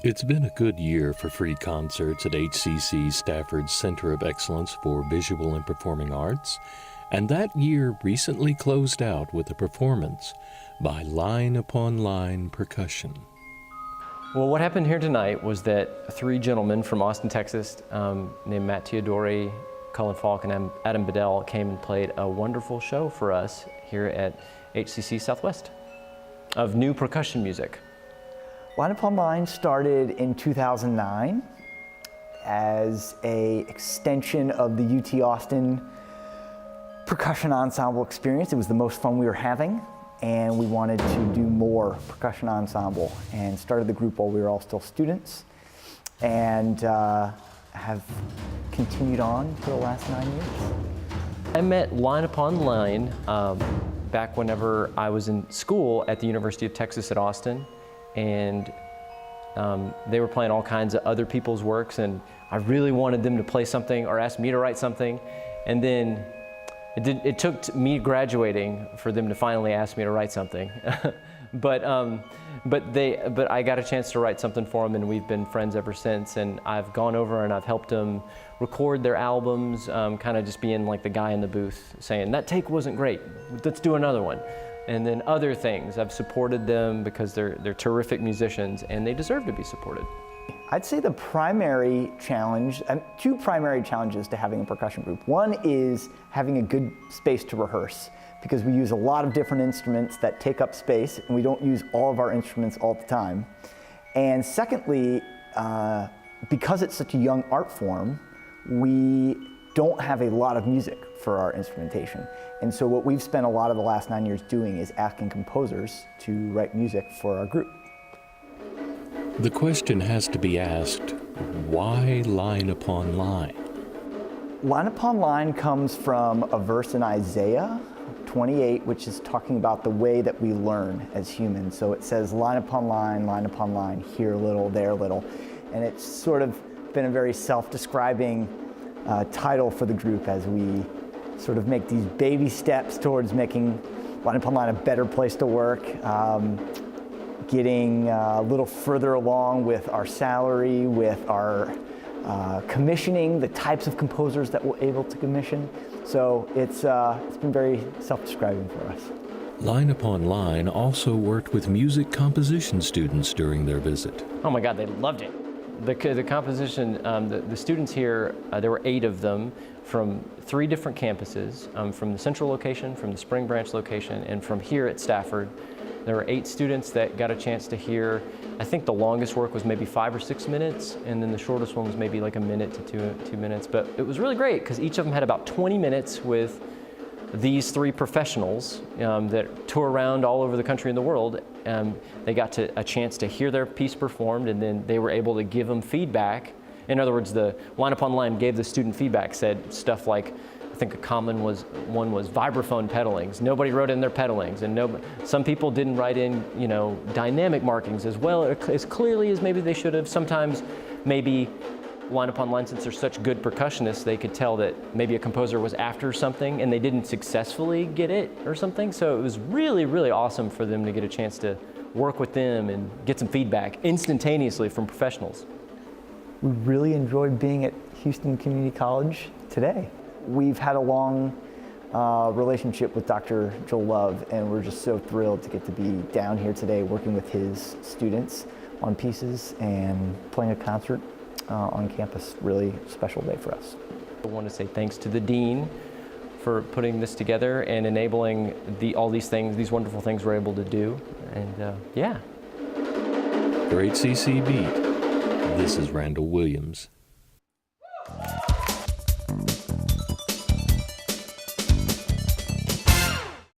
It's been a good year for free concerts at HCC Stafford's Center of Excellence for Visual and Performing Arts, and that year recently closed out with a performance by Line Upon Line Percussion. Well, what happened here tonight was that three gentlemen from Austin, Texas, named Matt Teodori, Cullen Falk, and Adam Bedell came and played a wonderful show for us here at HCC Southwest of new percussion music. Line Upon Line started in 2009 as an extension of the UT Austin percussion ensemble experience. It was the most fun we were having, and we wanted to do more percussion ensemble, and started the group while we were all still students, and have continued on for the last 9 years. I met Line Upon Line back whenever I was in school at the University of Texas at Austin, and they were playing all kinds of other people's works, and I really wanted them to play something or ask me to write something, and then it took me graduating for them to finally ask me to write something. But I got a chance to write something for them, and we've been friends ever since, and I've gone over and I've helped them record their albums, kind of just being like the guy in the booth saying, that take wasn't great, let's do another one. And then other things, I've supported them because they're terrific musicians and they deserve to be supported. I'd say the primary challenge, two primary challenges to having a percussion group. One is having a good space to rehearse, because we use a lot of different instruments that take up space, and we don't use all of our instruments all the time. And secondly, because it's such a young art form, we don't have a lot of music for our instrumentation. And so what we've spent a lot of the last 9 years doing is asking composers to write music for our group. The question has to be asked, why line upon line? Line upon line comes from a verse in Isaiah 28, which is talking about the way that we learn as humans. So it says line upon line, here a little, there a little. And it's sort of been a very self-describing title for the group as we sort of make these baby steps towards making Line Upon Line a better place to work, getting a little further along with our salary, with our commissioning, the types of composers that we're able to commission. So it's been very self-describing for us. Line Upon Line also worked with music composition students during their visit. Oh my God, they loved it. The composition, the students here, there were 8 of them from 3 different campuses, from the central location, from the Spring Branch location, and from here at Stafford. There were 8 students that got a chance to hear. I think the longest work was maybe 5 or 6 minutes, and then the shortest one was maybe like a minute to 2 minutes. But it was really great because each of them had about 20 minutes with these 3 professionals that tour around all over the country and the world. They got a chance to hear their piece performed, and then they were able to give them feedback. In other words, the Line Upon Line gave the student feedback, said stuff like, I think a common one was vibraphone pedalings. Nobody wrote in their pedalings, and some people didn't write in, dynamic markings as well as clearly as maybe they should have. Sometimes maybe Line Upon Line, since they're such good percussionists, they could tell that maybe a composer was after something and they didn't successfully get it or something. So it was really, really awesome for them to get a chance to work with them and get some feedback instantaneously from professionals. We really enjoyed being at Houston Community College today. We've had a long relationship with Dr. Joel Love, and we're just so thrilled to get to be down here today working with his students on pieces and playing a concert on campus. Really special day for us. I want to say thanks to the Dean for putting this together and enabling all these things, these wonderful things we're able to do. And yeah. For HCC Beat, this is Randall Williams.